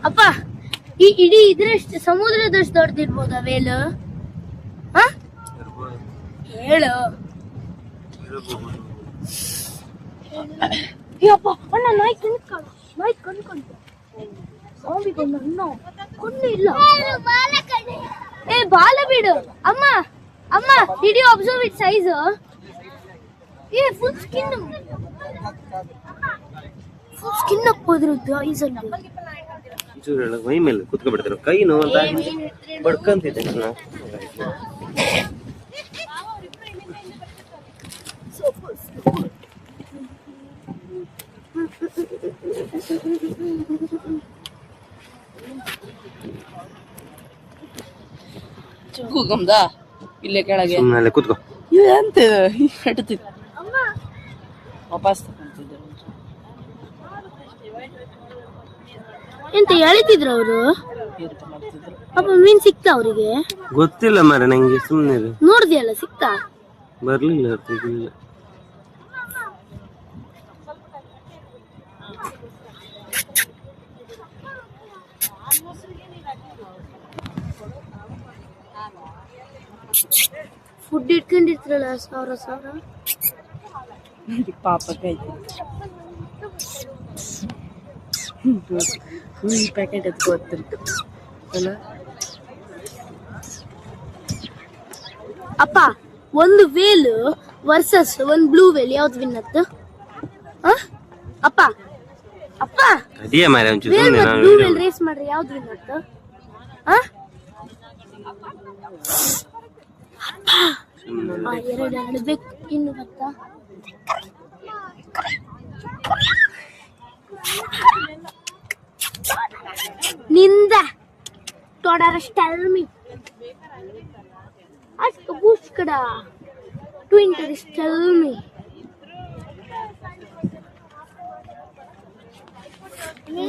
ಅಪ್ಪ ಈ ಇಡೀ ಇದ್ರಷ್ಟು ಸಮುದ್ರದಷ್ಟು ದೊಡ್ಡದಿರ್ಬೋದ ವೇಲು? ಹೇಳು. ಅಪ್ಪ ಅಣ್ಣ ನಾಯಿ ಕಣ್ಕೊಂಡು ಕಣ್ಣು ಇಲ್ಲ. ಏ ಬಾಲ ಬಿಡು. ಅಮ್ಮ ಅಮ್ಮ did you observe it size? ಏ ಫುಲ್ ಸ್ಕಿನ್ ಹಾಕೋದ್ರದ್ದು ಐಸಲ್ಲಿ ಮೈ ಮೇಲೆ ಕುತ್ಕೊಬಿಡ್ತಾರೆ. ಕೈ ನೋವು ಬಡ್ಕಂತಿದ್ದೆ ನಾನು. ಕೂಗಮ್ದಾ ಇಲ್ಲೇ ಕೆಳಗೆ ಸುಮ್ಮನೆ ಕೂತ್ಕೋ. ಎಂತ ಕಟ್ಟುತ್ತಿತ್ತು ವಾಪಸ್ ತಗೊಂತಿದ್ದೆ. ಎಂತ ಎಳಿತಿದ್ರು ಅವರು? ಅಪ್ಪ ಮೀನ್ ಸಿಕ್ತಾ ಅವರಿಗೆ? ಗೊತ್ತಿಲ್ಲ ಮಾರೆ ನಂಗೆ, ಸುಮ್ಮನೆ ನೋಡ್ದಿಯಲ್ಲ ಸಿಕ್ತಾ? ಬರ್ಲಿಲ್ಲ ಇರ್ತಿರ್ಲಿಲ್ಲ. ಫುಡ್ ಇಟ್ಕೊಂಡಿರ್ತಾರಲ್ಲ ಸಾವಿರ ಪಾಪ ಕೈ ಈ ಪ್ಯಾಕೆಟ್ ಅದು ಗೊತ್ತಿತ್ತು ಅಲ್ಲ. ಅಪ್ಪ ಒಂದು ವೇಲ್ ವರ್ಸಸ್ ಒಂದು ಬ್ಲೂ ವೇಲ್ ಯಾವ್ದು ವಿನ್ ಆಯ್ತು? ಅಪ್ಪ ಅಪ್ಪ ಅದಿಯೇ ಮಾರೆ ಒಂಚೂರು ವೇಲ್ ಸುಮ್ಮನೆ ಮತ್ತು ಬ್ಲೂ ವೇಲ್ ರೇಸ್ ಮಾಡ್ರಿ ಯಾವ್ದು ವಿನ್ ಆಯ್ತು? ಎರಡು ಆಡ್ಬೇಕು ಇನ್ನು ಗೊತ್ತಾ? ನಿಂದ todas tell me ask buskada twinkle tell me me